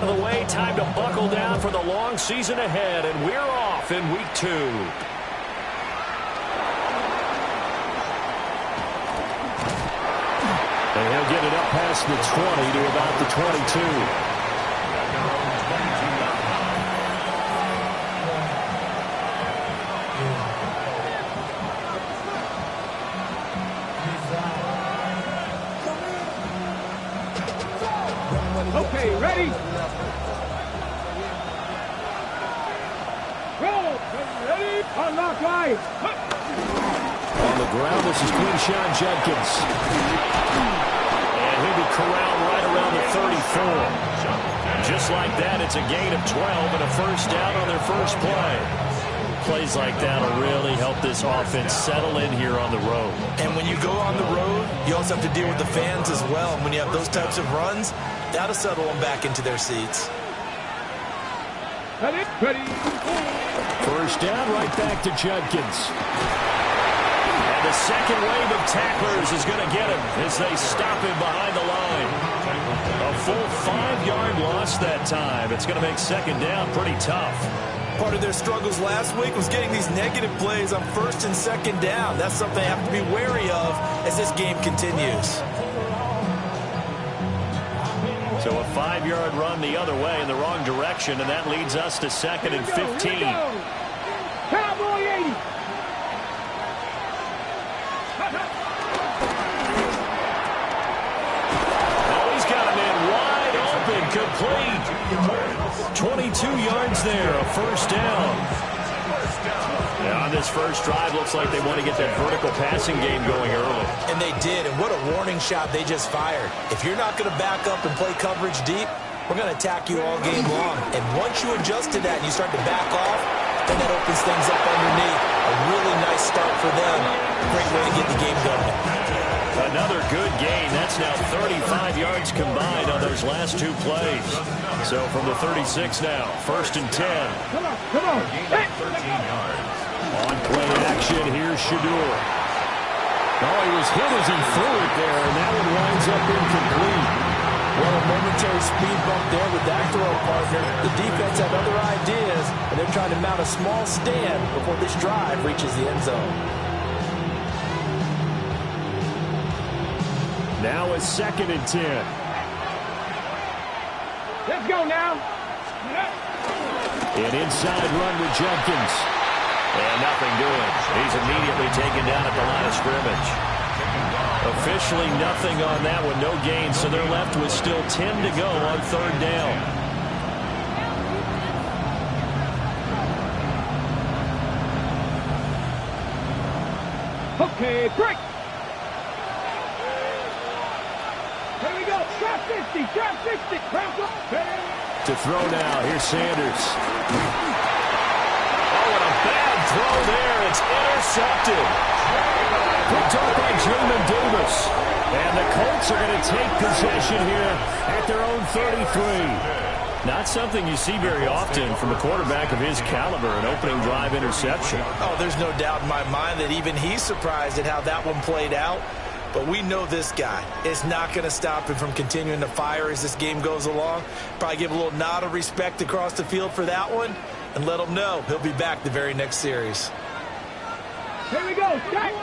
out of the way. Time to buckle down for the long season ahead, and we're off in week 2. And he'll get it up past the 20 to about the 22. Okay, ready? Roll! Ready? Unlock live! On the ground, this is Quinshon Judkins. And he'll be corralled right around the 34. Just like that, it's a gain of 12 and a first down on their first play. Plays like that will really help this offense settle in here on the road. And when you go on the road, you also have to deal with the fans as well. And when you have those types of runs, that'll settle them back into their seats. Ready? First down, right back to Judkins. And the second wave of tacklers is going to get him as they stop him behind the line. A full 5-yard loss that time. It's going to make second down pretty tough. Part of their struggles last week was getting these negative plays on first and second down. That's something they have to be wary of as this game continues. So a 5-yard run the other way in the wrong direction, and that leads us to second and 15. Cowboy 80! Oh, he's got him in wide open, complete. 22 yards there, a first down. Yeah, on this first drive, looks like they want to get that vertical passing game going early. And they did, and what a warning shot they just fired. If you're not going to back up and play coverage deep, we're going to attack you all game long. And once you adjust to that and you start to back off, then that opens things up underneath. A really nice start for them. Great way to get the game going. Another good gain. That's now 35 yards combined on those last 2 plays. So from the 36 now, first and 10. Come on. Hey. 13 yards. On play action, here's Shadur. Oh, he was hit as he threw it there, and that one winds up incomplete. Well, a momentary speed bump there with that throw, partner. The defense had other ideas, and they're trying to mount a small stand before this drive reaches the end zone. Now it's second and 10. Let's go now. An inside run with Judkins. And nothing doing. He's immediately taken down at the line of scrimmage. Officially nothing on that one. No gain, so they're left with still 10 to go on third down. Okay, break. Here we go. Trap 60. To throw now. Here's Sanders. Oh, and a bad throw there. It's intercepted. Picked up by Jamin Davis. And the Colts are going to take possession here at their own 33. Not something you see very often from a quarterback of his caliber, an opening drive interception. Oh, there's no doubt in my mind that even he's surprised at how that one played out. But we know this guy is not going to stop him from continuing to fire as this game goes along. Probably give a little nod of respect across the field for that one and let him know he'll be back the very next series. Here we go. Check.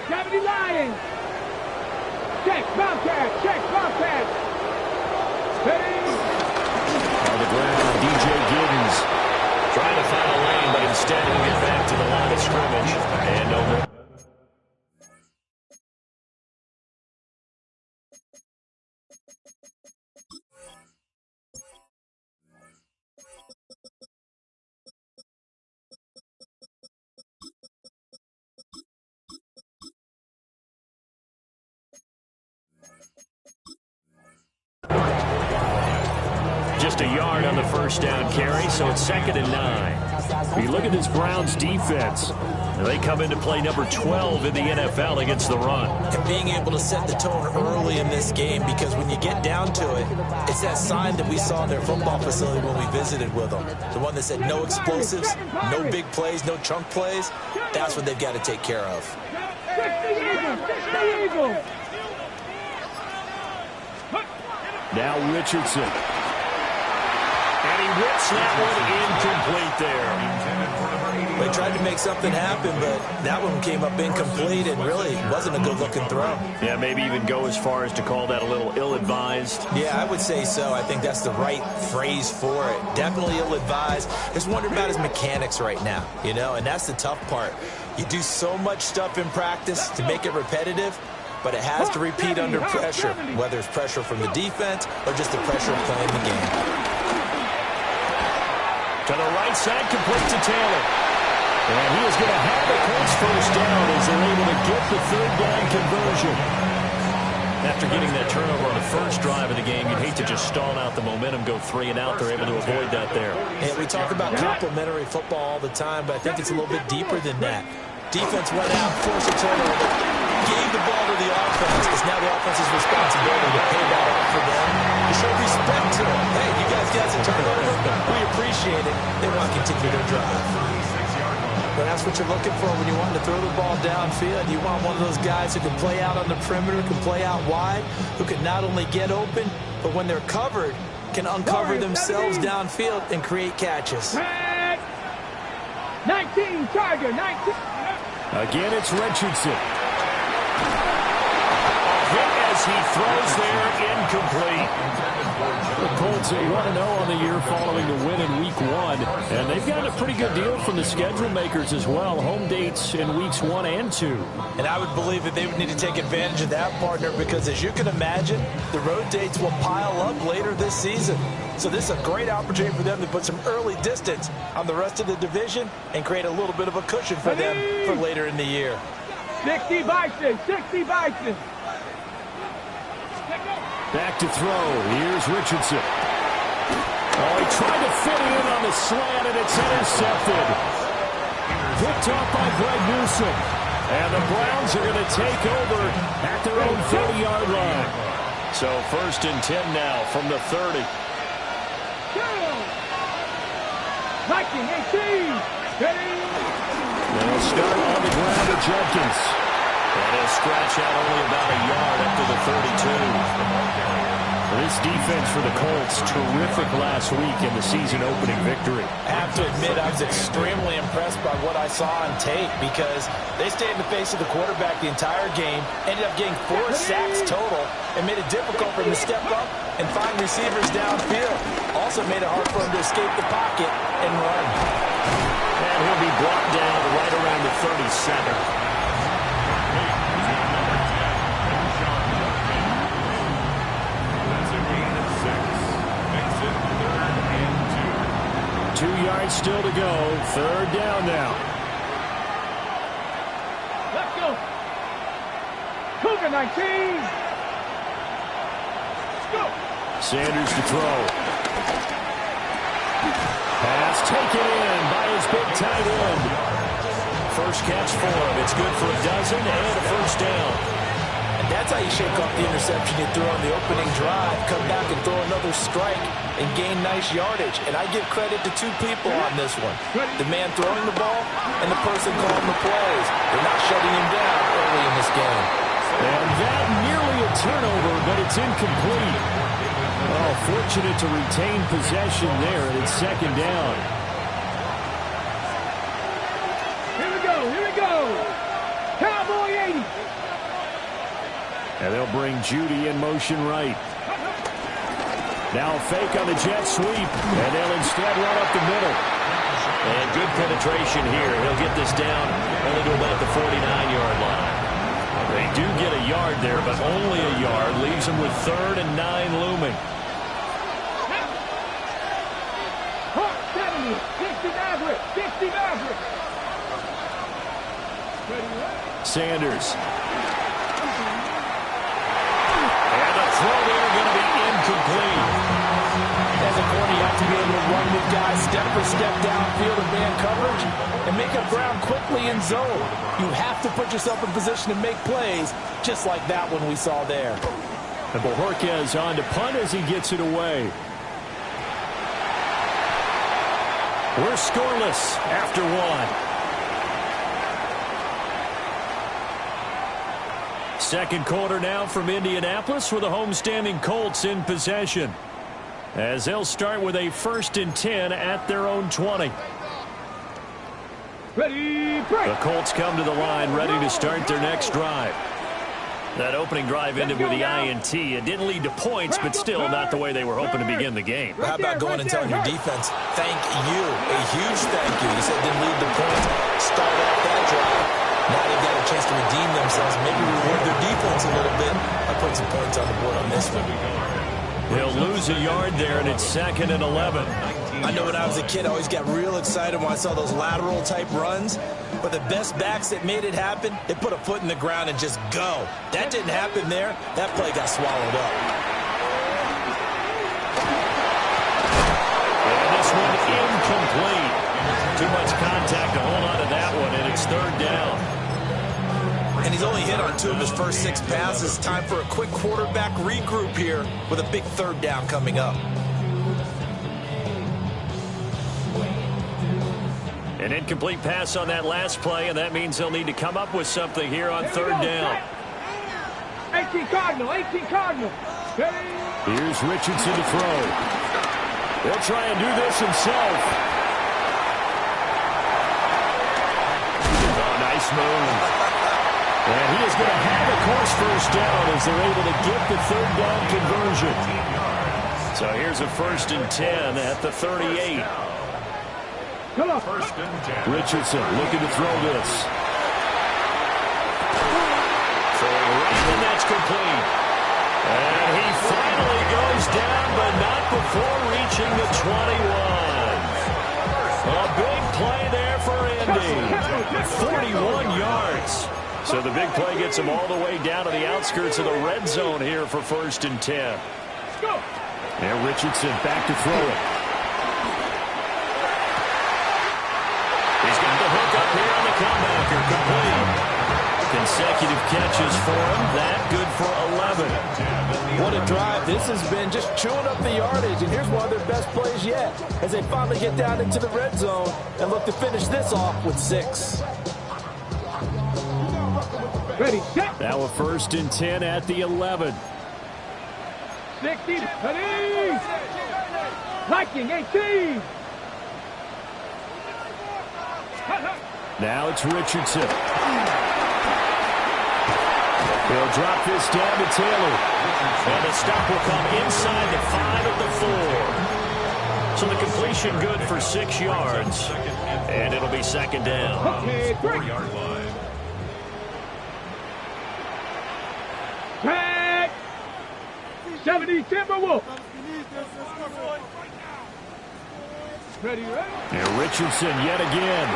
Gravity Lions. Check. Bobcat. Steady. On the ground, DJ Giddens trying to find a lane, but instead he'll get back to the line of scrimmage. And no more. Just a yard on the first down carry, so it's second and 9. You look at this Browns defense. They come into play number 12 in the NFL against the run. And being able to set the tone early in this game, because when you get down to it, it's that sign that we saw in their football facility when we visited with them. The one that said no explosives, no big plays, no chunk plays. That's what they've got to take care of. Now Richardson. he whips that one incomplete there. They tried to make something happen, but that one came up incomplete and really wasn't a good-looking throw. Yeah, maybe even go as far as to call that a little ill-advised. Yeah, I would say so. I think that's the right phrase for it. Definitely ill-advised. Just wondering about his mechanics right now, you know, and that's the tough part. You do so much stuff in practice to make it repetitive, but it has to repeat under pressure, whether it's pressure from the defense or just the pressure of playing the game. To the right side, complete to Taylor. And he is going to have the Colts first down as they're able to get the third down conversion. After getting that turnover on the first drive of the game, you'd hate to just stall out the momentum, go 3 and out. They're able to avoid that there. And we talk about complementary football all the time, but I think it's a little bit deeper than that. Defense went out, forced a turnover, gave the ball to the offense. It's now the offense's responsibility to pay that off for them, to show respect to them. Hey, you guys got some turnover. We appreciate it. They want to continue their drive. But that's what you're looking for when you want to throw the ball downfield. You want one of those guys who can play out on the perimeter, can play out wide, who can not only get open, but when they're covered, can uncover themselves downfield and create catches. 19, Tiger, 19. Again, it's Richardson. Hit as he throws there, incomplete. The Colts are 1-0 on the year following the win in Week 1. And they've gotten a pretty good deal from the schedule makers as well. Home dates in Weeks 1 and 2. And I would believe that they would need to take advantage of that, partner, because as you can imagine, the road dates will pile up later this season. So this is a great opportunity for them to put some early distance on the rest of the division and create a little bit of a cushion for them for later in the year. 60 Bison, 60 Bison. Back to throw. Here's Richardson. Oh, he tried to fit it in on the slant, and it's intercepted. Picked off by Greg Newsome. And the Browns are going to take over at their own 30-yard line. So 1st and 10 now from the 30. Viking 18. They'll start on the ground with Jenkins. And he'll scratch out only about a yard after the 32. This defense for the Colts, terrific last week in the season-opening victory. I have to admit, I was extremely impressed by what I saw on tape because they stayed in the face of the quarterback the entire game, ended up getting 4 sacks total, and made it difficult for him to step up and find receivers downfield. Also made it hard for him to escape the pocket and run. And he'll be brought down right around the 37. 2 yards still to go. 3rd down now. Let's go. Cougar 19. Let's go. Sanders to throw. Pass taken in by his big tight end. First catch for him. It's good for a dozen and a 1st down. And that's how you shake off the interception you threw on the opening drive. Come back and throw another strike and gain nice yardage. And I give credit to 2 people on this one. The man throwing the ball and the person calling the plays. They're not shutting him down early in this game. And that nearly a turnover, but it's incomplete. Oh, fortunate to retain possession there, and it's 2nd down. Here we go, here we go. Cowboy 80. And they'll bring Judy in motion right. Now a fake on the jet sweep, and they'll instead run up the middle. And good penetration here. He'll get this down only to about the 49-yard line. They do get a yard there, but only a yard. Leaves them with 3rd and 9 looming. 70, 60 Maverick, 60 Maverick. Sanders. And the throw there going to be incomplete. As a corner, you have to be able to run with guys step for step downfield in man coverage and make up ground quickly in zone. You have to put yourself in position to make plays, just like that one we saw there. And Bojorquez on to punt as he gets it away. We're scoreless after 1. Second quarter now from Indianapolis with the homestanding Colts in possession. as they'll start with a 1st and 10 at their own 20. Ready, break. The Colts come to the line ready to start their next drive. That opening drive ended with the INT. It didn't lead to points, but still not the way they were hoping to begin the game. How about going and telling your defense, thank you, a huge thank you. You said it didn't lead to points. Start off that drive. Now they've got a chance to redeem themselves, maybe reward their defense a little bit. I put some points on the board on this one. He'll lose a yard there, and it's 2nd and 11. I know when I was a kid, I always got real excited when I saw those lateral-type runs. But the best backs that made it happen, they put a foot in the ground and just go. That didn't happen there. That play got swallowed up. And this one incomplete. Too much contact to hold on to that one, and it's 3rd down. And he's only hit on 2 of his first 6 passes. Time for a quick quarterback regroup here with a big 3rd down coming up. An incomplete pass on that last play, and that means they'll need to come up with something here on 3rd down. 18 Cardinal, 18 Cardinal. Ready. Here's Richardson to throw. He'll try and do this himself. Oh, nice move. And he is going to have a course 1st down as they're able to get the 3rd down conversion. So here's a 1st and 10 at the 38. Come on. Richardson looking to throw this. Throwing right, and that's complete. And he finally goes down, but not before reaching the 21. A big play there for Indy. 41 yards. So the big play gets him all the way down to the outskirts of the red zone here for 1st and 10. Let's go. And Richardson back to throw it. He's got the hook up here on the comebacker. Complete. Consecutive catches for him. That good for 11. What a drive. This has been just chewing up the yardage, and here's one of their best plays yet as they finally get down into the red zone and look to finish this off with 6. Ready, set. Now a 1st and 10 at the 11. 60, ready. Viking, 18. Now it's Richardson. He'll drop this down to Taylor. And the stop will come inside the 5 at the 4. So the completion good for 6 yards. And it'll be 2nd down. Okay, 4-yard line. Tag. 70 Timberwolf. Ready, ready. And Richardson yet again.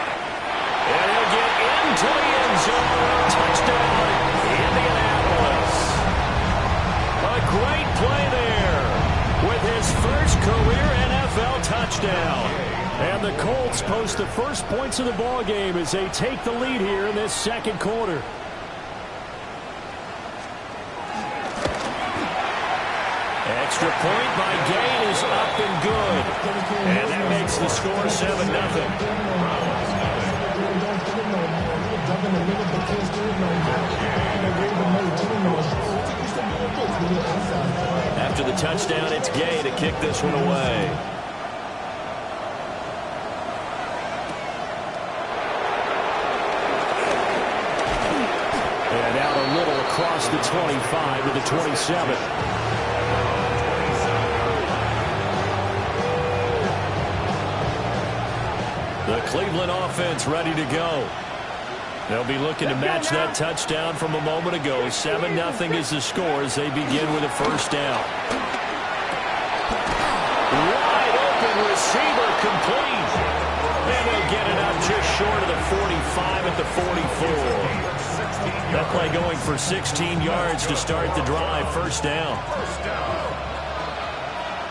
And he'll get into the end zone. Touchdown, Indianapolis. A great play there with his first career NFL touchdown. And the Colts post the first points of the ball game as they take the lead here in this 2nd quarter. Extra point by Gain is up and good. And that makes the score 7-0. After the touchdown, it's Gay to kick this one away. And out a little across the 25 to the 27. The Cleveland offense ready to go. They'll be looking to match that touchdown from a moment ago. 7-0 is the score as they begin with a 1st down. Wide open receiver complete. And they'll get it up just short of the 45 at the 44. That play going for 16 yards to start the drive. 1st down.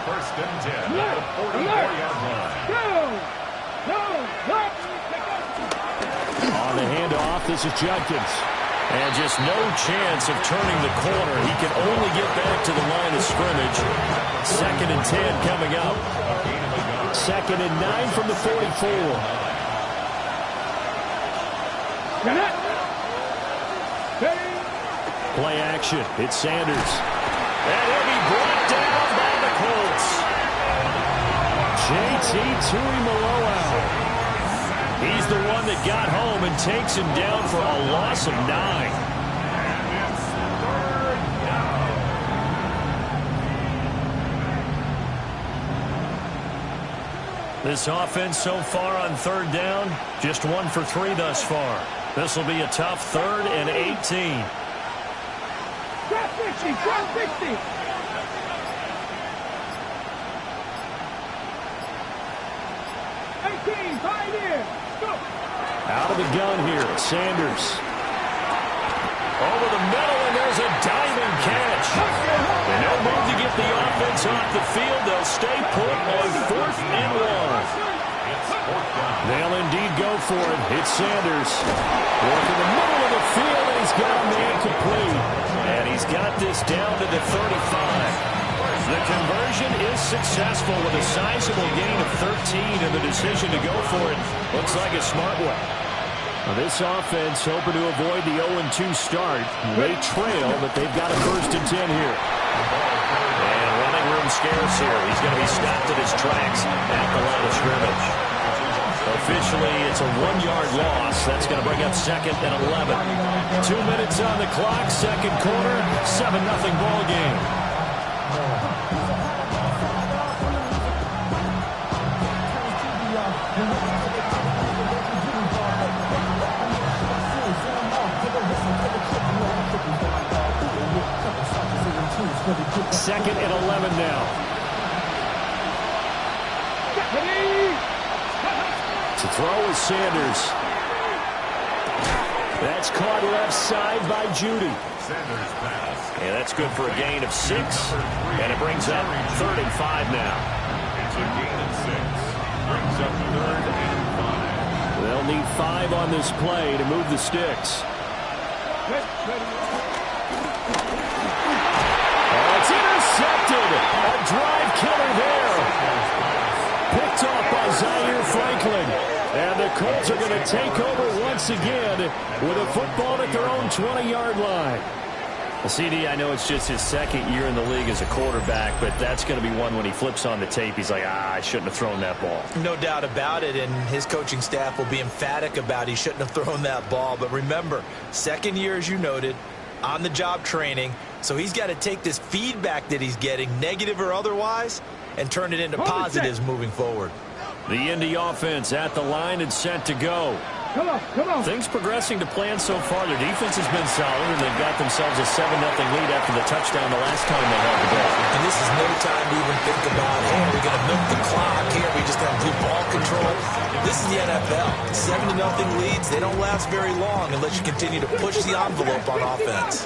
1st and 10 at the 44-yard line. On the handoff, this is Judkins. And just no chance of turning the corner. He can only get back to the line of scrimmage. 2nd and 10 coming up. 2nd and 9 from the 44. Play action. It's Sanders. And he'll be brought down by the Colts. JT Tuimoloau. He's the one that got home and takes him down for a loss of 9. This offense so far on third down, just 1 for 3 thus far. This will be a tough 3rd and 18. Drop 50, drop 50. Out of the gun here, Sanders. Over the middle, and there's a diving catch. And no move to get the offense off the field. They'll stay put on 4th and 1. They'll indeed go for it. It's Sanders. Working the middle of the field, and he's got a man complete. And he's got this down to the 35. The conversion is successful with a sizable gain of 13, and the decision to go for it looks like a smart one. Now this offense hoping to avoid the 0-2 start. They trail, but they've got a 1st and 10 here. And running room scarce here. He's going to be stopped at his tracks at the line of scrimmage. Officially, it's a 1-yard loss. That's going to bring up 2nd and 11. 2 minutes on the clock, 2nd quarter, 7-0 ball game. Second and 11 now. To throw is Sanders. That's caught left side by Judy. And that's good for a gain of 6. And it brings up 3rd and 5 now. It's a gain of 6. Brings up 3rd and 5. They'll need 5 on this play to move the sticks. It's intercepted. A drive killer there. Picked off by Zaire Franklin. And the Colts are going to take over once again with a football at their own 20-yard line. Well, CD, I know it's just his 2nd year in the league as a quarterback, but that's going to be one when he flips on the tape, he's like, I shouldn't have thrown that ball. No doubt about it, and his coaching staff will be emphatic about he shouldn't have thrown that ball. But remember, 2nd year, as you noted, on-the-job training, so he's got to take this feedback that he's getting, negative or otherwise, and turn it into positives moving forward. The Indy offense at the line and set to go. Come on, come on. Things progressing to plan so far. Their defense has been solid, and they've got themselves a 7-0 lead after the touchdown the last time they had the ball. And this is no time to even think about, hey, are we going to milk the clock here? We just got to do ball control. This is the NFL. 7-0 leads, they don't last very long unless you continue to push the envelope on offense.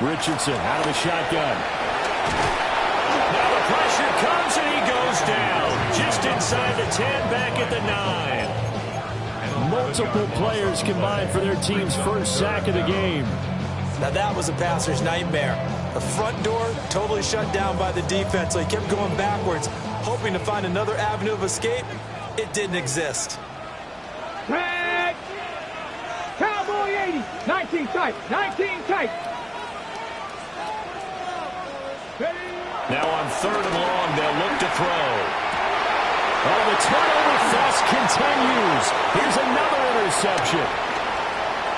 Richardson out of the shotgun. Now the pressure comes, and he goes down. Just inside the 10, back at the 9. Multiple players combined for their team's first sack of the game. Now that was a passer's nightmare. The front door totally shut down by the defense, so he kept going backwards, hoping to find another avenue of escape. It didn't exist. Red. Cowboy 80. 19 tight. 19 tight. Now on 3rd and long, they'll look to throw. Oh, the turnover fest continues. Here's another interception.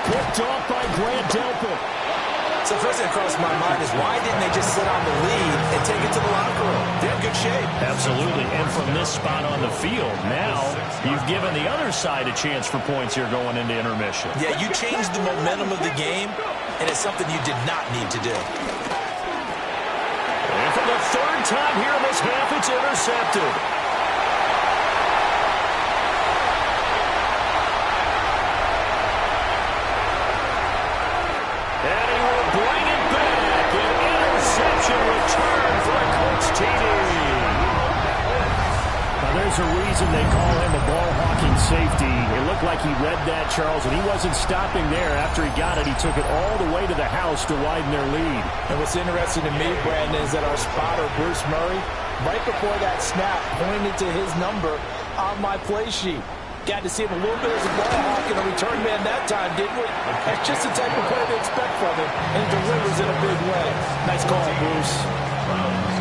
Picked off by Grant Delpit. So first thing that crossed my mind is why didn't they just sit on the lead and take it to the locker room? They're in good shape. Absolutely. And from this spot on the field, now you've given the other side a chance for points here going into intermission. Yeah, you changed the momentum of the game, and it's something you did not need to do. And for the 3rd time here in this half, it's intercepted. And he will bring it back. An interception return for a Colts TD. Now there's a reason they call him a ball-hawking safety. It looked like he read that, Charles, and he wasn't stopping there. After he got it, he took it all the way to the house to widen their lead. And what's interesting to me, Brandon, is that our spotter, Bruce Murray, right before that snap, pointed to his number on my play sheet. Got to see him a little bit as a ball hawk and a return man that time, didn't we? That's just the type of play to expect from him, and he delivers in a big way. Nice call, Bruce.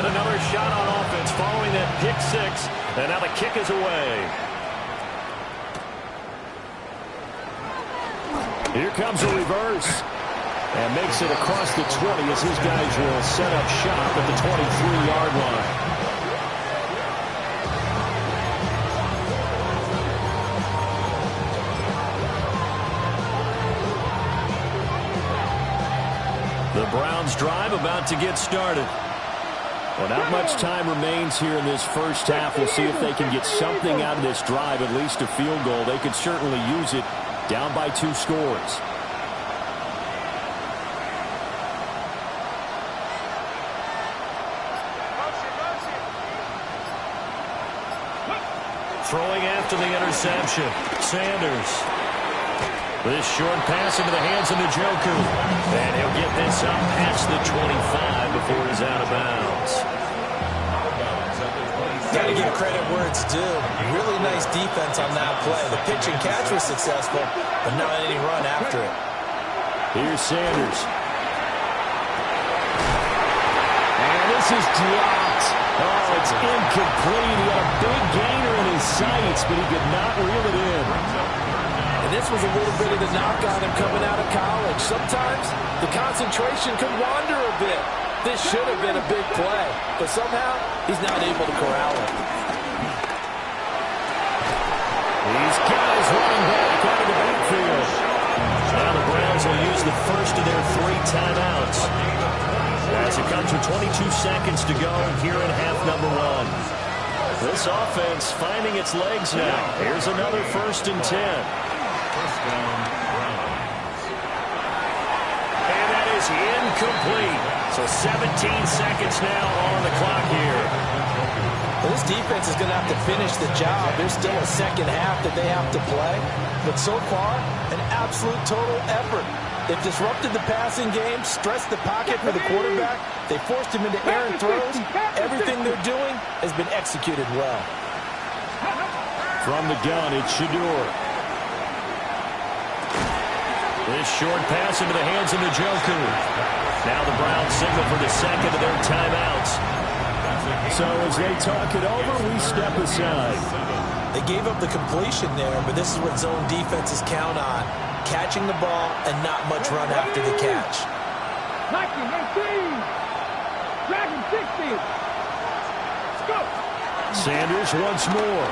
get another shot on offense following that pick six. And now the kick is away. Here comes a reverse. And makes it across the 20 as his guys will set up shop at the 23-yard line. The Browns drive about to get started. Well, not much time remains here in this first half. We'll see if they can get something out of this drive, at least a field goal. They could certainly use it down by 2 scores. Throwing after the interception. Sanders. This short pass into the hands of Njoku. And he'll get this up past the 25 before he's out of bounds. Got to give credit where it's due. Really nice defense on that play. The pitch and catch was successful, but not any run after it. Here's Sanders. And this is dropped. Oh, it's incomplete. He had a big gainer in his sights, but he could not reel it in. And this was a little bit of the knock on him coming out of college. Sometimes the concentration could wander a bit. This should have been a big play, but somehow he's not able to corral it. These guys running back out of the backfield. Now the Browns will use the first of their 3 timeouts. As it comes with 22 seconds to go here in half number 1. This offense finding its legs now. Here's another 1st and 10. First down, Browns. And that is incomplete. So 17 seconds now on the clock here. Well, this defense is going to have to finish the job. There's still a second half that they have to play. But so far, an absolute total effort. They've disrupted the passing game, stressed the pocket for the quarterback. They forced him into errant throws. Everything they're doing has been executed well. From the gun, it's Shador. This short pass into the hands of Njoku. Now the Browns signal for the second of their timeouts. So as they talk it over, we step aside. They gave up the completion there, but this is what zone defenses count on. Catching the ball and not much run after the catch. Viking 18. Dragon 60. Let's go. Sanders once more.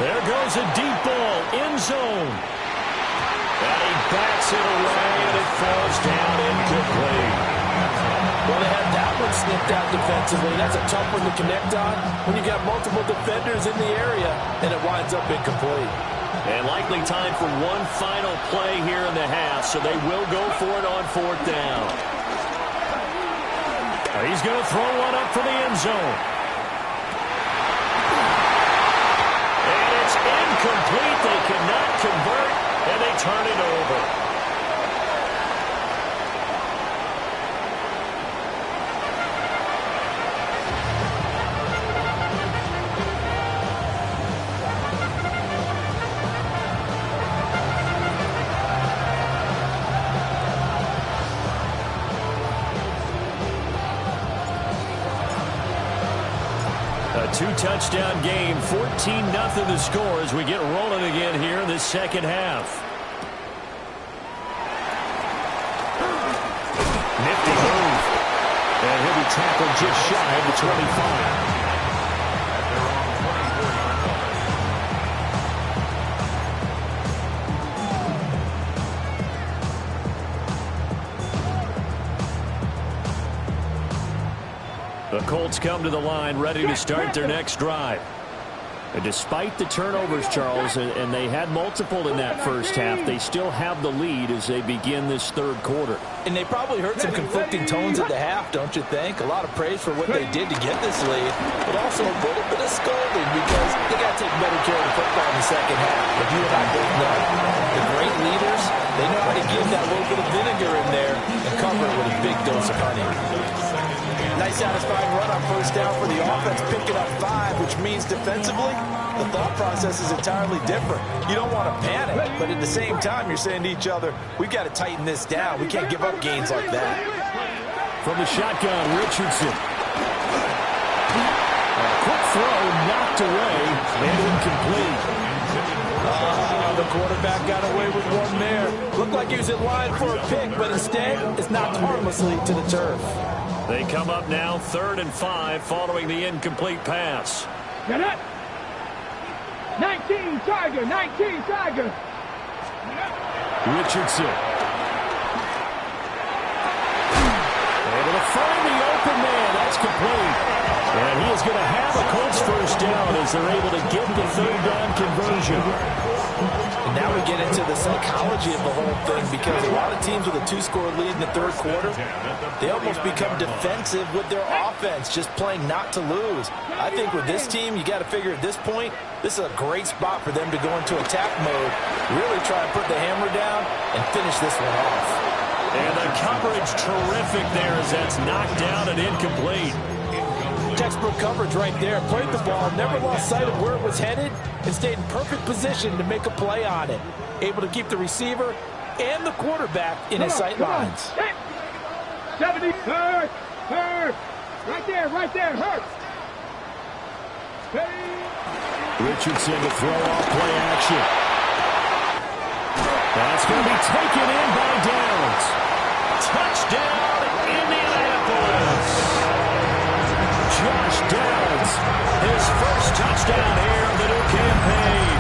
There goes a deep ball, end zone. And he bats it away, and it falls down incomplete. Well, they had that one snipped out defensively. That's a tough one to connect on when you got multiple defenders in the area, and it winds up incomplete. And likely time for one final play here in the half, so they will go for it on 4th down. He's going to throw one up for the end zone. And it's incomplete. They cannot convert, and they turn it over. A 2-touchdown game, 14-0 the score as we get rolling again here in this second half. Nifty move. And he'll be tackled just shy of the 25. The Colts come to the line ready to start their next drive. And despite the turnovers, Charles, and they had multiple in that first half, they still have the lead as they begin this 3rd quarter. And they probably heard some conflicting tones at the half, don't you think? A lot of praise for what they did to get this lead, but also a little bit of scolding because they got to take better care of the football in the second half. But you and I both know the great leaders, they know how to give that little bit of vinegar in there and cover it with a big dose of honey. Nice satisfying run on 1st down for the offense, picking up 5, which means defensively, the thought process is entirely different. You don't want to panic, but at the same time, you're saying to each other, we've got to tighten this down. We can't give up gains like that. From the shotgun, Richardson. throw knocked away and incomplete. The quarterback got away with one there. Looked like he was in line for a pick, but instead it's knocked harmlessly to the turf. They come up now 3rd and 5 following the incomplete pass. Get up. 19 Tiger, 19 Tiger. Richardson. Able to find the open man. That's complete. And he is going to have a Colts first down as they're able to get the 3rd down conversion. And now we get into the psychology of the whole thing, because a lot of teams with a 2-score lead in the 3rd quarter, they almost become defensive with their offense, just playing not to lose. I think with this team, you got to figure at this point, this is a great spot for them to go into attack mode, really try and put the hammer down and finish this one off. And the coverage terrific there as that's knocked down and incomplete. Textbook coverage right there. Played the ball, never lost sight of where it was headed, and stayed in perfect position to make a play on it. Able to keep the receiver and the quarterback in his sight lines. 70, hurt. Right there, hurt. Richardson to throw off play action. That's going to be taken in by Downs. Touchdown, Indianapolis. Josh Downs, his first touchdown here of the new campaign.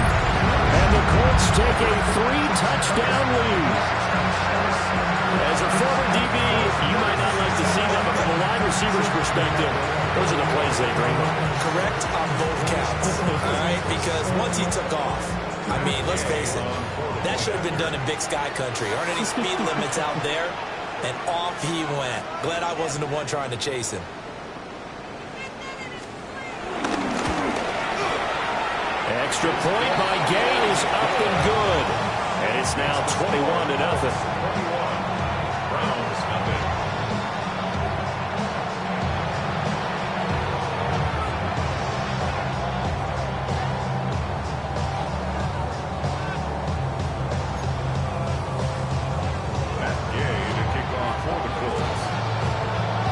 And the Colts take a 3-touchdown lead. As a former DB, you might not like to see that, but from a wide receiver's perspective, those are the plays they dream of. Correct on both counts, all right? Because once he took off, I mean, let's face it, that should have been done in Big Sky Country. Aren't any speed limits out there? And off he went. Glad I wasn't the one trying to chase him. Extra point by Gain is up and good. And it's now 21-0. Browns nothing.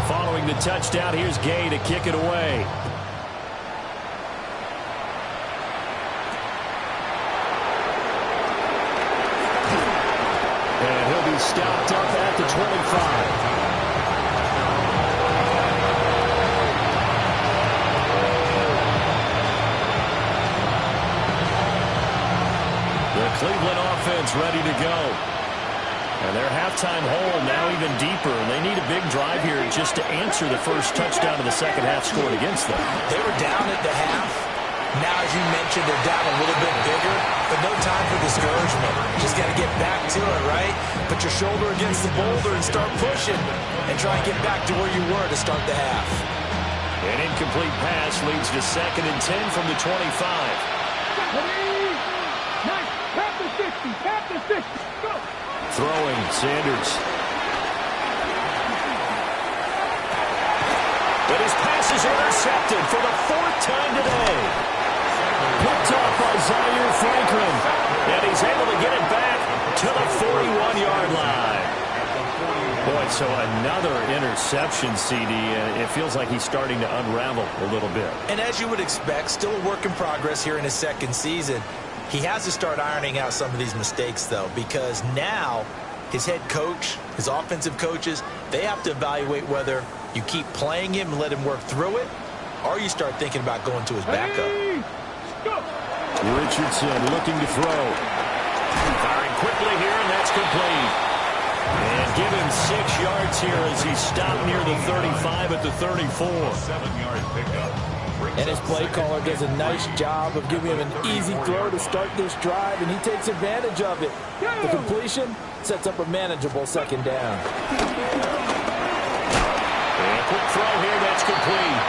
Following the touchdown, here's Gay to kick it away. And he'll be stopped up at the 25. The Cleveland offense ready to go. And their halftime hole now even deeper, and they need a big drive here just to answer the first touchdown of the second half scored against them. They were down at the half. Now, as you mentioned, they're down a little bit bigger, but no time for discouragement. Just got to get back to it, right? Put your shoulder against the boulder and start pushing, and try and get back to where you were to start the half. An incomplete pass leads to 2nd and 10 from the 25. Nice. Tap the 60. Tap the 60. Go. Throwing, Sanders. But his pass is intercepted for the 4th time today. Picked off by Zaire Franklin. And he's able to get it back to the 41-yard line. Boy, so another interception, CD. And it feels like he's starting to unravel a little bit. And as you would expect, still a work in progress here in his 2nd season. He has to start ironing out some of these mistakes, though, because now his head coach, his offensive coaches, they have to evaluate whether you keep playing him and let him work through it, or you start thinking about going to his backup. Richardson looking to throw. Firing quickly here, and that's complete. And give him 6 yards here as he stopped near the 35 at the 34. 7-yard pickup. And his play caller does a nice job of giving him an easy throw to start this drive, and he takes advantage of it. The completion sets up a manageable 2nd down. And a quick throw here, that's complete.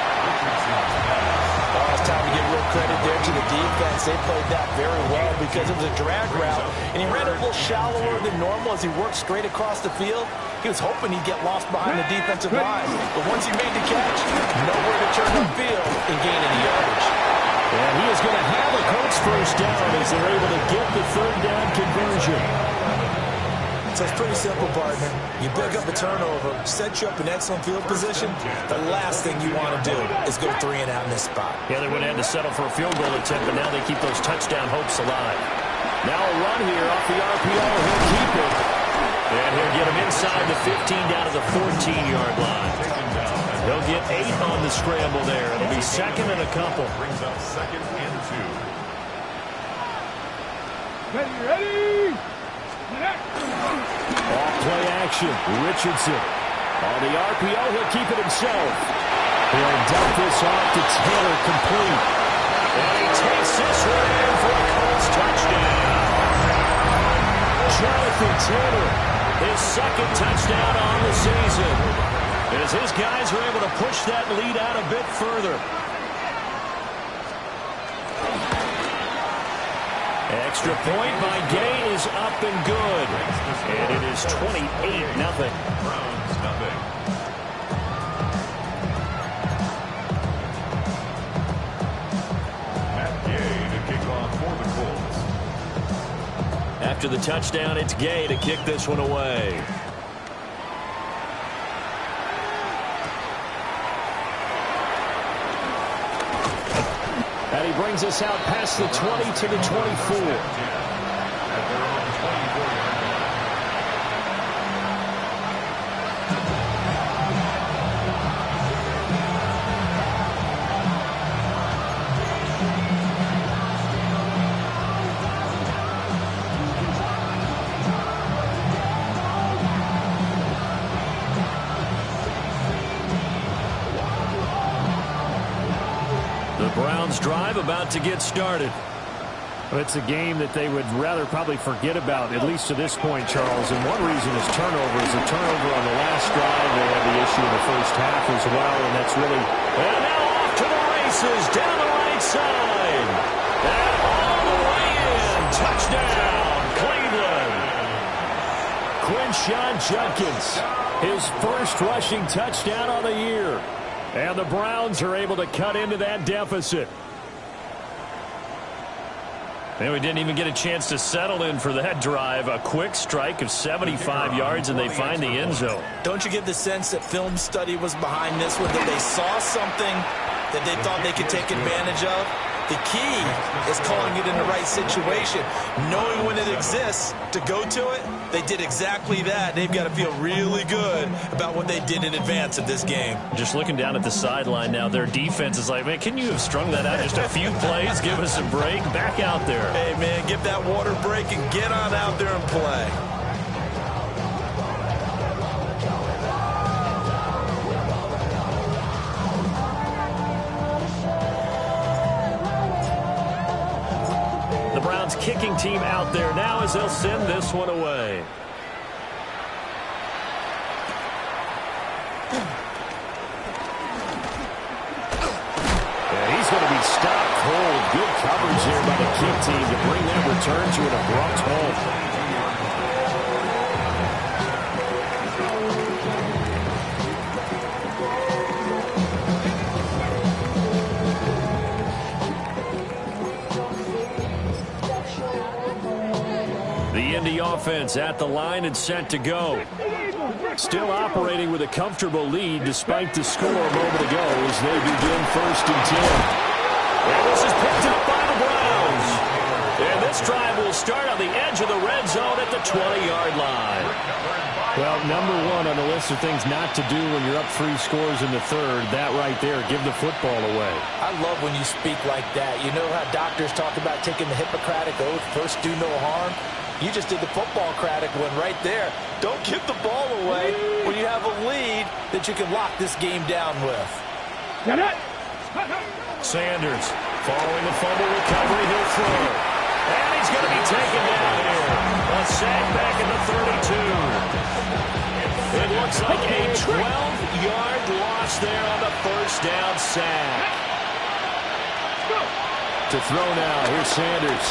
Oh, it's time to give real credit there to the defense. They played that very well because it was a drag route, and he ran it a little shallower than normal as he worked straight across the field. He was hoping he'd get lost behind the defensive line, but once he made the catch, nowhere to turn upfield and gain any yardage. And he is going to have a Colts first down as they're able to get the 3rd down conversion. So it's pretty simple, partner. You pick up a turnover, set you up in excellent field position. The last thing you want to do is go 3 and out in this spot. Yeah, they would have had to settle for a field goal attempt, but now they keep those touchdown hopes alive. Now a run here off the RPO. He'll keep it. And he'll get him inside the 15 down to the 14-yard line. He'll get 8 on the scramble there. It'll be second and a couple. Brings up 2nd and 2. Ready? Off play action. Richardson. On the RPO, he'll keep it himself. He'll dump this off to Taylor, complete. And he takes this one in for a Colts touchdown. Jonathan Taylor, his second touchdown on the season, as his guys are able to push that lead out a bit further. Extra point by Gay is up and good. And it is 28-0. Browns, nothing. Matt Gay to kick off for the Colts. After the touchdown, it's Gay to kick this one away. and he brings us out past the 20 to the 24. Browns drive about to get started. It's a game that they would rather probably forget about, at least to this point, Charles. And one reason is turnovers. A turnover on the last drive. They had the issue in the first half as well, and that's really... And now off to the races, down the right side. And all the way in. Touchdown, Cleveland. Quinshon Judkins, his first rushing touchdown on the year. And the Browns are able to cut into that deficit. And we didn't even get a chance to settle in for that drive. A quick strike of 75 yards, and they find the end zone. Don't you get the sense that film study was behind this one, that they saw something that they thought they could take advantage of? The key is calling it in the right situation, knowing when it exists to go to it. They did exactly that. They've got to feel really good about what they did in advance of this game. Just looking down at the sideline now, their defense is like, man, can you have strung that out just a few plays? Give us a break. Back out there. Hey, man, give that water break and get on out there and play. Browns kicking team out there now as they'll send this one away. And he's going to be stopped cold. Good coverage there by the kick team to bring that return to an abrupt halt. The offense at the line and set to go. Still operating with a comfortable lead despite the score a moment ago as they begin 1st and 10. And this is picked up by the Browns. And this drive will start on the edge of the red zone at the 20-yard line. Well, number one on the list of things not to do when you're up 3 scores in the third, that right there, give the football away. I love when you speak like that. You know how doctors talk about taking the Hippocratic oath, first do no harm? You just did the football-cratic one right there. Don't give the ball away when you have a lead that you can lock this game down with. Sanders following the fumble recovery. He'll throw. And he's going to be taken down here. A sack back at the 32. It looks like a 12-yard loss there on the first down sack. To throw now, here's Sanders.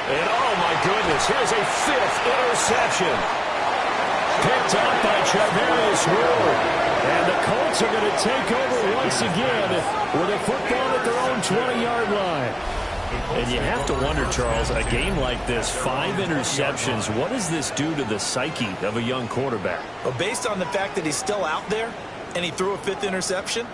And oh my goodness, here's a 5th interception. Picked up by Charvarius Ward. And the Colts are going to take over once again with a football at their own 20-yard line. And you have to wonder, Charles, a game like this, 5 interceptions, what does this do to the psyche of a young quarterback? Well, based on the fact that he's still out there and he threw a 5th interception,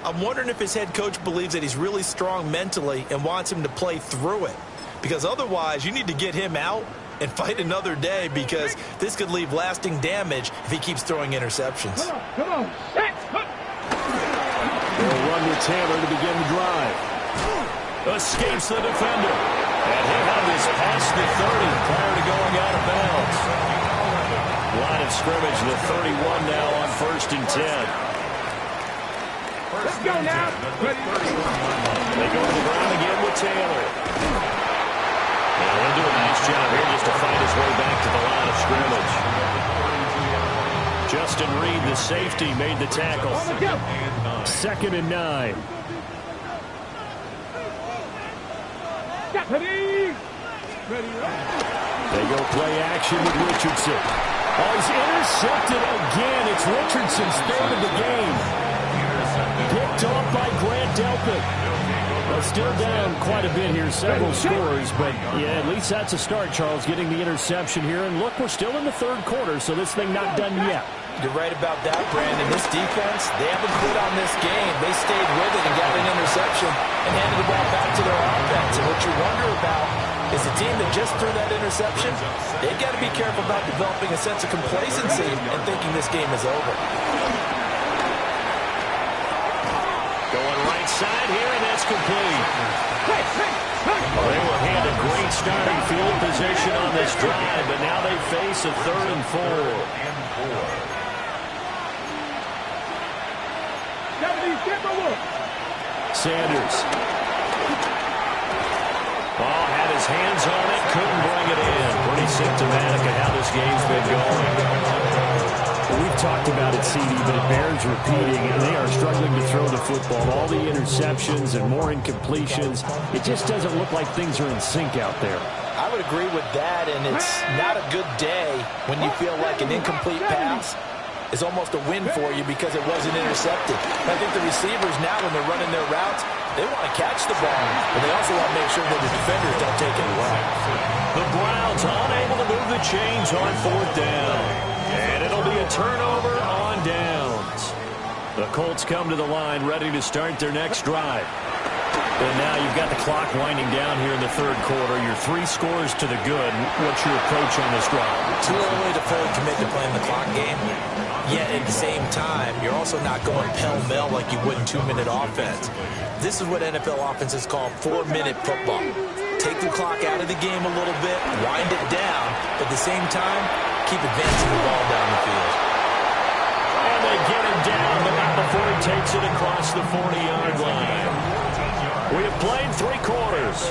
I'm wondering if his head coach believes that he's really strong mentally and wants him to play through it. Because otherwise, you need to get him out and fight another day, because this could leave lasting damage if he keeps throwing interceptions. Come on. They'll run with Taylor to begin the drive. Escapes the defender. And he'll have this past the 30 prior to going out of bounds. Line of scrimmage, the 31 now on 1st and 10. Let's go now. They go to the ground again with Taylor. And he'll do a nice job here just to find his way back to the line of scrimmage. Justin Reed, the safety, made the tackle. 2nd and 9. Ready. They go play action with Richardson. Oh, he's intercepted again. It's Richardson's 3rd of the game. Picked off by Grant Delpit. Well, still down quite a bit here, several scores, but yeah, at least that's a start, Charles, getting the interception here. And look, we're still in the 3rd quarter, so this thing not done yet. You're right about that, Brandon. This defense, they haven't quit on this game. They stayed with it and got an interception and handed the ball back to their offense. And what you wonder about is the team that just threw that interception, they've got to be careful about developing a sense of complacency and thinking this game is over. Going right side here, and that's complete. They were handed great starting field position on this drive, but now they face a 3rd and 4. Sanders. Oh, had his hands on it, couldn't bring it in. Pretty symptomatic of how this game's been going. Well, we've talked about it, CD, but it bears repeating, and they are struggling to throw the football. All the interceptions and more incompletions. It just doesn't look like things are in sync out there. I would agree with that, and it's not a good day when you feel like an incomplete pass is almost a win for you because it wasn't intercepted. I think the receivers now, when they're running their routes, they want to catch the ball, but they also want to make sure that the defenders don't take it away. The Browns unable to move the chains on 4th down. And it'll be a turnover on downs. The Colts come to the line ready to start their next drive. And now you've got the clock winding down here in the 3rd quarter. You're 3 scores to the good. What's your approach on this drive? Too early to fully commit to playing the clock game. Yet at the same time, you're also not going pell-mell like you would in 2-minute offense. This is what NFL offenses call 4-minute football. Take the clock out of the game a little bit, wind it down, but at the same time, keep advancing the ball down the field. And they get him down, but not before he takes it across the 40-yard line. We have played 3 quarters.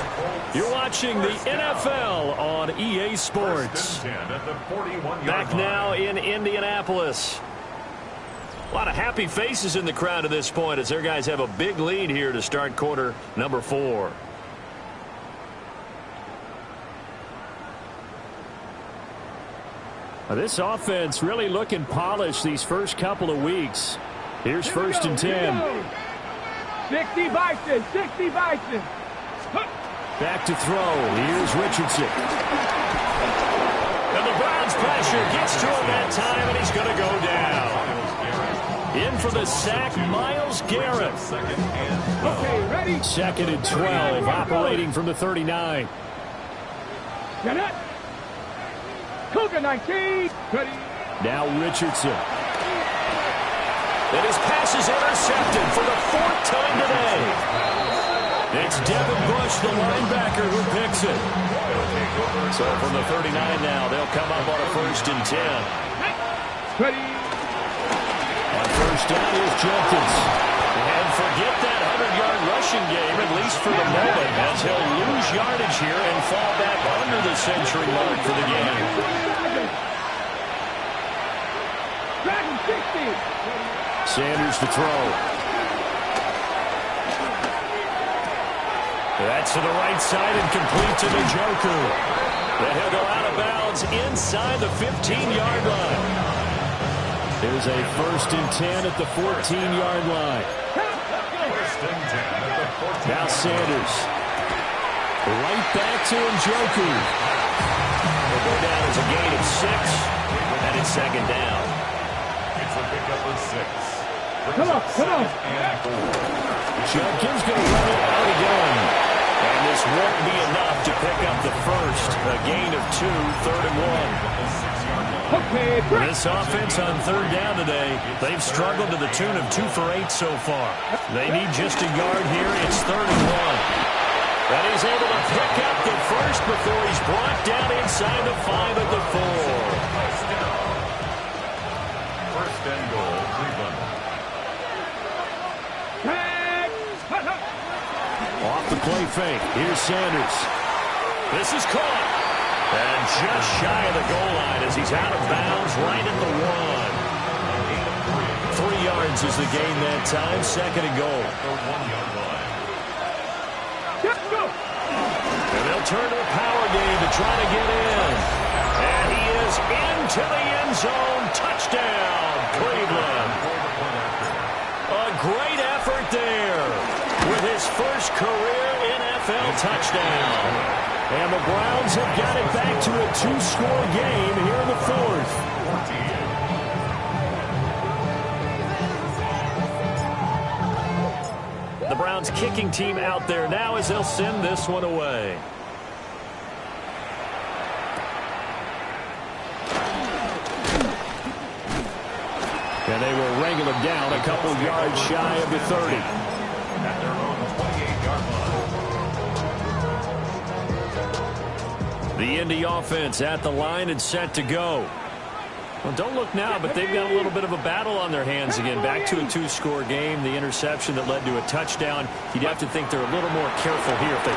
You're watching the NFL on EA Sports. Back now in Indianapolis. A lot of happy faces in the crowd at this point as their guys have a big lead here to start quarter number 4. This offense really looking polished these first couple of weeks. Here's 1st and 10. 60 Bison, 60 Bison. Back to throw. Here's Richardson. And the Browns pressure gets to him that time, and he's going to go down. In for the sack, Myles Garrett. Okay, ready? 2nd and 12, operating from the 39. Get it. Cougar 19. Ready. Now Richardson. And his pass is intercepted for the 4th time today. It's Devin Bush, the linebacker, who picks it. So from the 39 now, they'll come up on a 1st and 10. Ready. On 1st down is Jenkins. And forget that 100-yard rushing game, at least for the moment, as he'll lose yardage here and fall back under the century mark for the game. Dragon 60. Sanders to throw. That's to the right side and complete to Njoku. Then he'll go out of bounds inside the 15-yard line. There's a 1st and 10 at the 14-yard line. Now Sanders. Right back to Njoku. Will go down as a gain of 6, and it's second down. It's a pickup of 6. Come on. Jenkins going to run it out again. And this won't be enough to pick up the first. A gain of 2, 3rd and 1. Okay, break. This offense on 3rd down today, they've struggled to the tune of 2 for 8 so far. They need just a yard here. It's 3rd and 1. And he's able to pick up the first before he's brought down inside the 5 at the 4. First and goal, Cleveland. Off the play fake. Here's Sanders. This is caught. And just shy of the goal line as he's out of bounds right at the 1. 3 yards is the gain that time. 2nd and goal. The 1-yard line. And they'll turn to a power game to try to get in. And he is into the end zone. Touchdown, Cleveland. A great effort there with his first career NFL touchdown. And the Browns have got it back to a 2-score game here in the 4th. The Browns kicking team out there now as they'll send this one away. And they will wrangle him down a couple yards shy of the 30. At their own 28-yard line. The Indy offense at the line and set to go. Well, don't look now, but they've got a little bit of a battle on their hands again. Back to a 2-score game. The interception that led to a touchdown. You'd have to think they're a little more careful here if they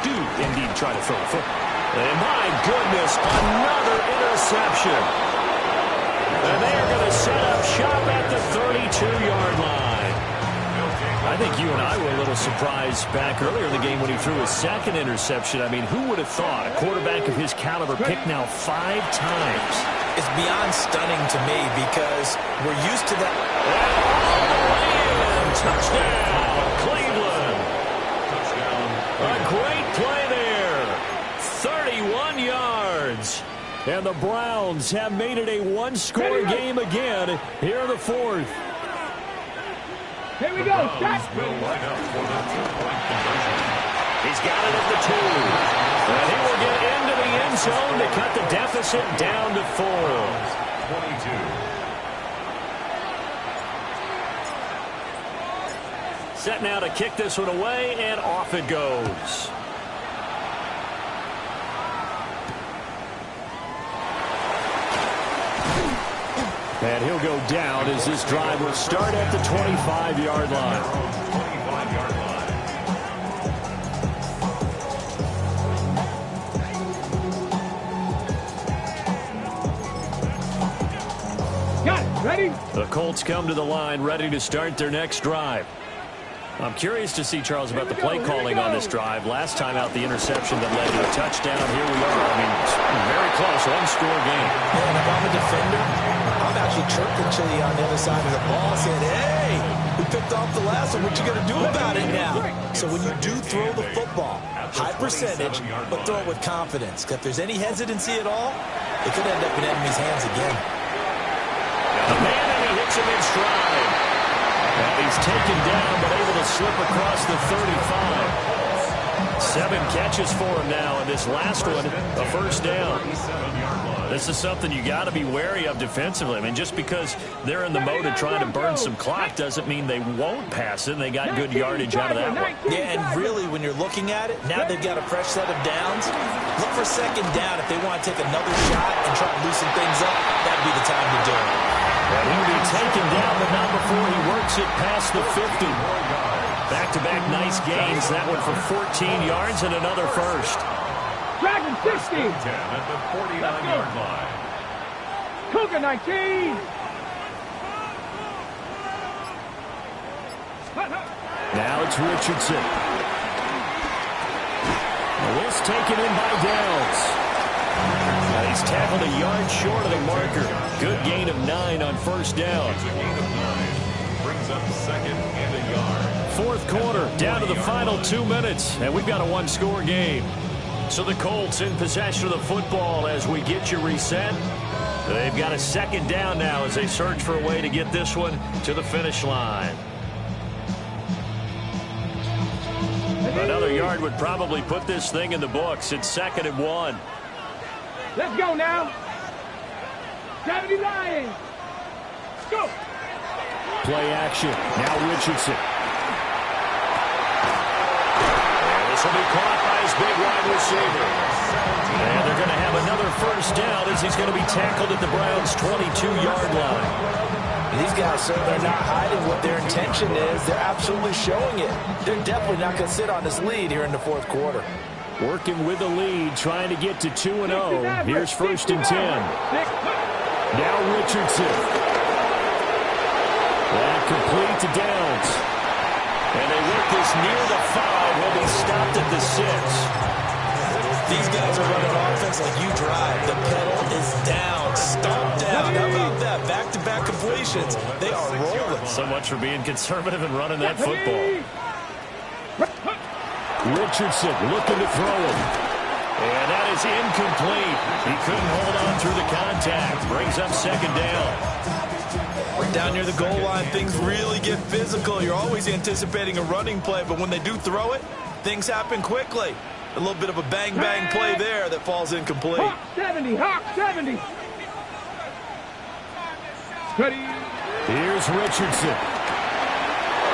do indeed try to throw the football. And my goodness, another interception. And they are going to set up shop at the 32-yard line. I think you and I were a little surprised back earlier in the game when he threw his 2nd interception. I mean, who would have thought a quarterback of his caliber picked now 5 times? It's beyond stunning to me because we're used to that. And touchdown, Cleveland. A great play there. 31 yards. And the Browns have made it a 1-score game again here in the 4th. Here we go. Browns will line up for the 2-point conversion. He's got it at the 2. And he will get into the end zone to cut the deficit down to 4. 22. Set now to kick this one away, and off it goes. And he'll go down as this drive will start at the 25-yard line. 25-yard line. Got it. Ready? The Colts come to the line ready to start their next drive. I'm curious to see, Charles, about the play calling on this drive. Last time out, the interception that led to a touchdown. Here we are. I mean, very close, 1-score game. Yeah, and if I'm a defender, I'm actually chirping Chili on the other side of the ball, saying, hey, we picked off the last one. What you going to do about it now? So when you do throw the football, high percentage, but throw it with confidence. If there's any hesitancy at all, it could end up in enemy's hands again. The man, and he hits him in stride. And he's taken down, but able to slip across the 35. 7 catches for him now, and this last one, a first down. This is something you got to be wary of defensively. I mean, just because they're in the mode of trying to burn some clock doesn't mean they won't pass it. They got good yardage out of that one. Yeah, and really, when you're looking at it, now they've got a fresh set of downs. Look for 2nd down if they want to take another shot and try to loosen things up. That'd be the time to do it. And he'll be taken down, but not before he works it past the 50. Back-to-back nice gains. That one for 14 yards and another first. Dragon 60. 10 at the 49-yard line. Cougar 19. Now it's Richardson. This taken in by Downs. He's tackled a yard short of the marker. Good gain of 9 on first down. It's a gain of 9. Brings up 2nd and a yard. fourth quarter, down to the final 2 minutes, and we've got a one-score game. So the Colts in possession of the football as we get you reset. They've got a second down now as they search for a way to get this one to the finish line. Another yard would probably put this thing in the books. It's 2nd and 1. Let's go now. 70 Lions. Go. Play action. Now Richardson. And this will be caught by his big wide receiver. And they're going to have another first down as he's going to be tackled at the Browns' 22-yard line. These guys, sir, they're not hiding what their intention is. They're absolutely showing it. They're definitely not going to sit on this lead here in the fourth quarter. Working with the lead, trying to get to 2-0. Here's 1st and 10. Now Richardson. That complete to Downs. And they work this near the 5. Will be stopped at the 6. These guys are running offense like you drive. The pedal is down, stomp down. How about that? Back-to-back completions. They are rolling. So much for being conservative and running that football. Richardson looking to throw it. And that is incomplete. He couldn't hold on through the contact. Brings up 2nd down. Down near the goal line, things really get physical. You're always anticipating a running play, but when they do throw it, things happen quickly. A little bit of a bang-bang play there that falls incomplete. Hawk 70, Hawk 70. Ready. Here's Richardson.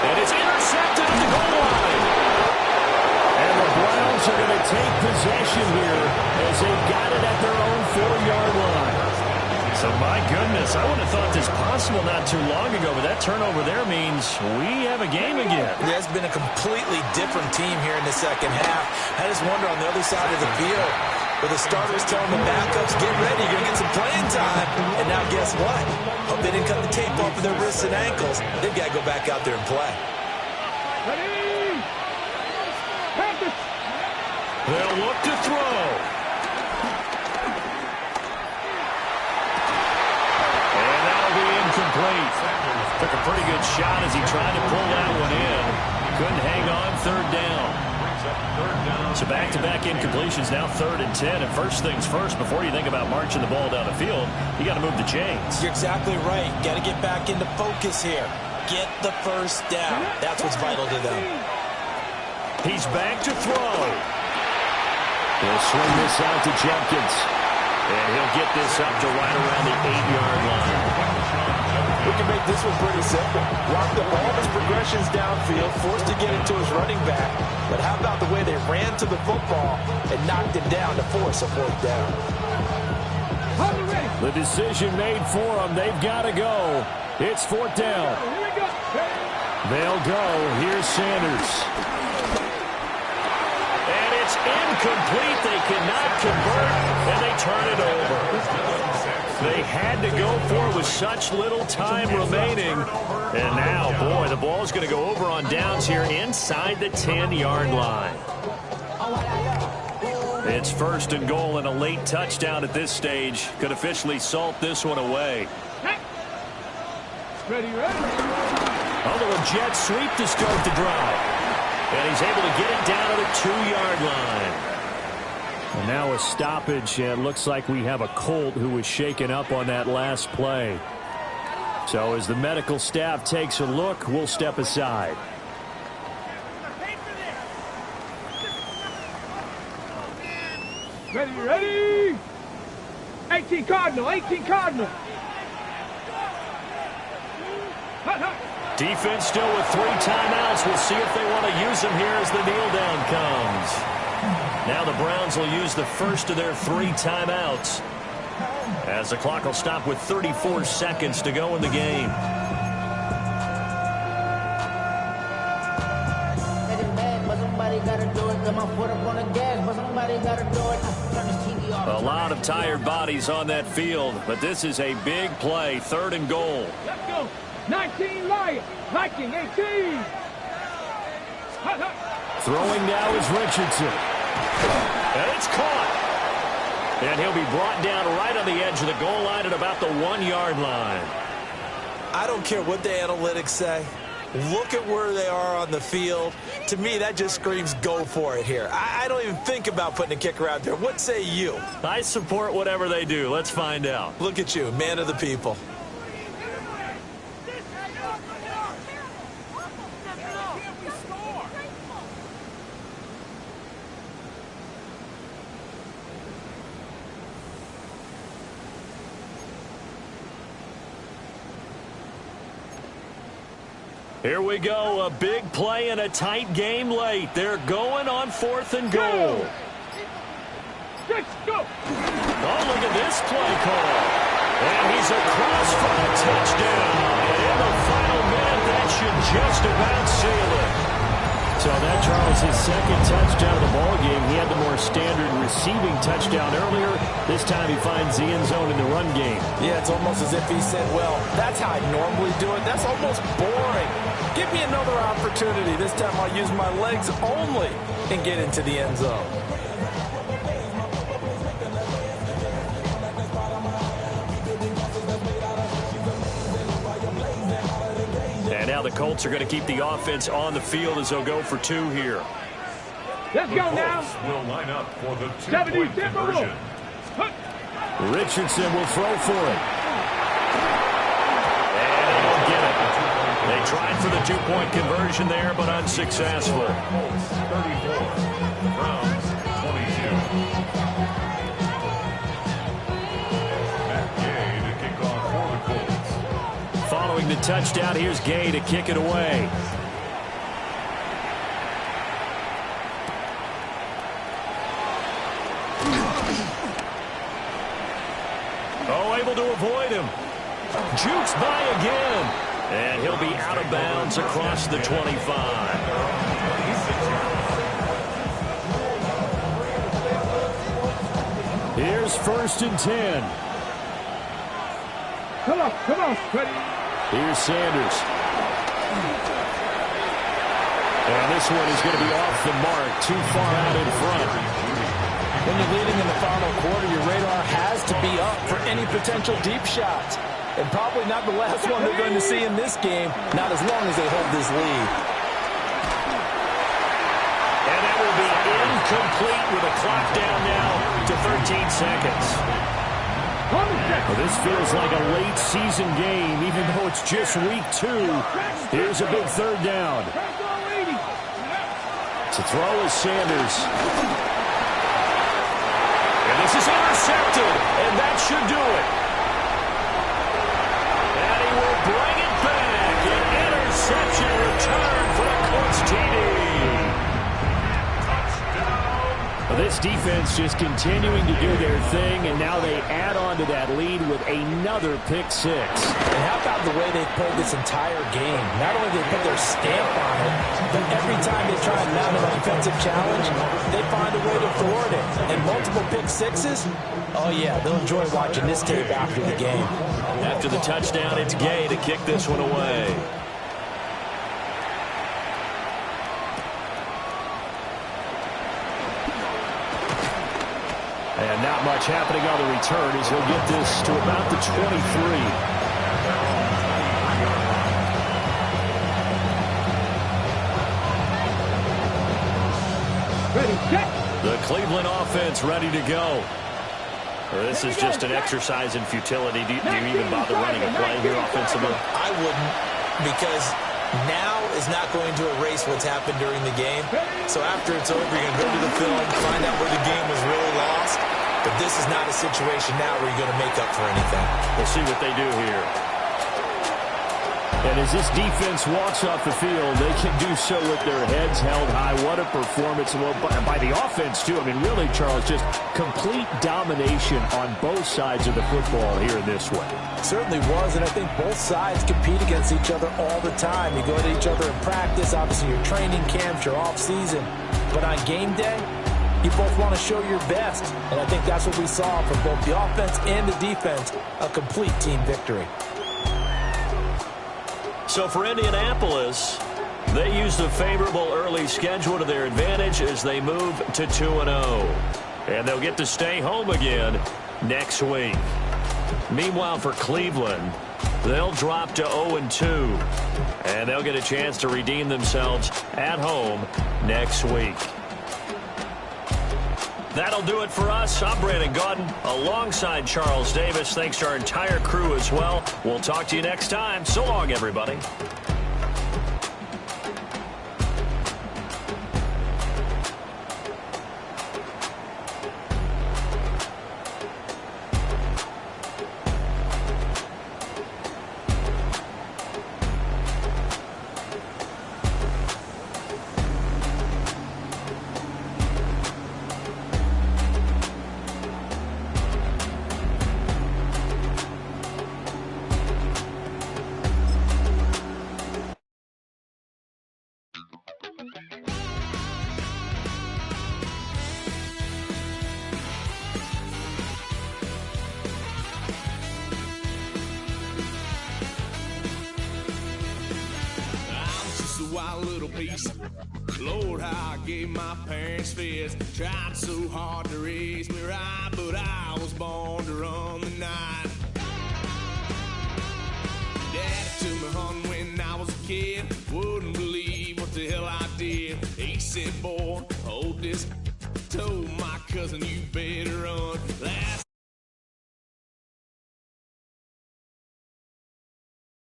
And it's intercepted at the goal line. And the Browns are going to take possession here as they've got it at their own 4-yard line. So, my goodness, I wouldn't have thought this possible not too long ago, but that turnover there means we have a game again. There's been a completely different team here in the second half. I just wonder on the other side of the field, where the starters telling the backups, get ready, you're going to get some playing time. And now guess what? Hope they didn't cut the tape off of their wrists and ankles. They've got to go back out there and play. Ready. Practice. They'll look to throw. And that'll be incomplete. Took a pretty good shot as he tried to pull that one in. Couldn't hang on. 3rd down. So back-to-back incompletions, now 3rd and 10. And first things first, before you think about marching the ball down the field, you got to move the chains. You're exactly right. Got to get back into focus here. Get the first down. That's what's vital to them. He's back to throw. He'll swing this out to Jenkins. And he'll get this up to right around the 8-yard line. We can make this one pretty simple. Walk the ball as progressions downfield, forced to get it to his running back. But how about the way they ran to the football and knocked him down to force a 4th down? The decision made for them. They've got to go. It's 4th down. They'll go. Here's Sanders. And it's incomplete. They cannot convert, and they turn it over. They had to go for it with such little time remaining. And now, boy, the ball's going to go over on downs here inside the 10-yard line. It's 1st and goal, and a late touchdown at this stage could officially salt this one away. Ready. Oh, the jet sweep to start the drive. And he's able to get it down to the 2-yard line. And now a stoppage, and looks like we have a Colt who was shaken up on that last play. So as the medical staff takes a look, we'll step aside. Ready. 18 Cardinal. Defense still with 3 timeouts. We'll see if they want to use them here as the kneel down comes. Now the Browns will use the first of their 3 timeouts, as the clock will stop with 34 seconds to go in the game. A lot of tired bodies on that field, but this is a big play. 3rd and goal. Let's go. 19 Lions. Viking 18. Throwing now is Richardson. And it's caught. And he'll be brought down right on the edge of the goal line at about the 1-yard line. I don't care what the analytics say. Look at where they are on the field. To me, that just screams go for it here. I don't even think about putting a kicker out there. What say you? I support whatever they do. Let's find out. Look at you, man of the people. Here we go, a big play and a tight game late. They're going on 4th and goal. Let's go. Oh, look at this play call. And he's across for a touchdown. And in the final minute, that should just about seal it. So that, Charles, his second touchdown of the ballgame. He had the more standard receiving touchdown earlier. This time he finds the end zone in the run game. Yeah, it's almost as if he said, well, that's how I normally do it. That's almost boring. Give me another opportunity. This time I'll use my legs only and get into the end zone. And now the Colts are going to keep the offense on the field as they'll go for 2 here. Let's go now. Will line up for the 2-point conversion. Richardson will throw for it. And he won't get it. They tried for the 2-point conversion there, but unsuccessful. Colts 34, Browns 22. Matt Gay to kick off for the Colts. Following the touchdown, here's Gay to kick it away. Oh, able to avoid him. Jukes by again. And he'll be out of bounds across the 25. Here's 1st and 10. Come on, Freddie. Here's Sanders. And this one is going to be off the mark, too far out in front. When you're leading in the final quarter, your radar has to be up for any potential deep shots. And probably not the last one they're going to see in this game, not as long as they hold this lead. And that will be incomplete with a clock down now to 13 seconds. Well, this feels like a late season game, even though it's just week 2. Here's a big 3rd down. To throw is Sanders. And this is intercepted, and that should do it. And he will bring it back. An interception return for the Colts TD. This defense just continuing to do their thing, and now they add on to that lead with another pick 6. And how about the way they played this entire game? Not only did they put their stamp on it, but every time they try and mount an offensive challenge, they find a way to thwart it. And multiple pick 6s, oh yeah, they'll enjoy watching this tape after the game. After the touchdown, it's Gay to kick this one away. And not much happening on the return as he'll get this to about the 23. Ready, set. The Cleveland offense ready to go. This is just an exercise in futility. Do you even bother running a play here offensively? I wouldn't, because now is not going to erase what's happened during the game. So after it's over, you're going to go to the film, find out where the game was really lost. But this is not a situation now where you're going to make up for anything. We'll see what they do here. And as this defense walks off the field, they can do so with their heads held high. What a performance. Well, by the offense, too. I mean, really, Charles, just complete domination on both sides of the football here in this one. Certainly was, and I think both sides compete against each other all the time. You go to each other in practice, obviously your training camps, your off-season. But on game day, you both want to show your best. And I think that's what we saw from both the offense and the defense, a complete team victory. So for Indianapolis, they used a favorable early schedule to their advantage as they move to 2-0. And they'll get to stay home again next week. Meanwhile, for Cleveland, They'll drop to 0-2. And they'll get a chance to redeem themselves at home next week. That'll do it for us. I'm Brandon Gaudin alongside Charles Davis. Thanks to our entire crew as well. We'll talk to you next time. So long, everybody. Wild little piece. Lord, how I gave my parents fits. Tried so hard to raise me right, but I was born to run the night. Daddy took me hunting when I was a kid. Wouldn't believe what the hell I did. He said, boy, hold this. Told my cousin, you better run. Last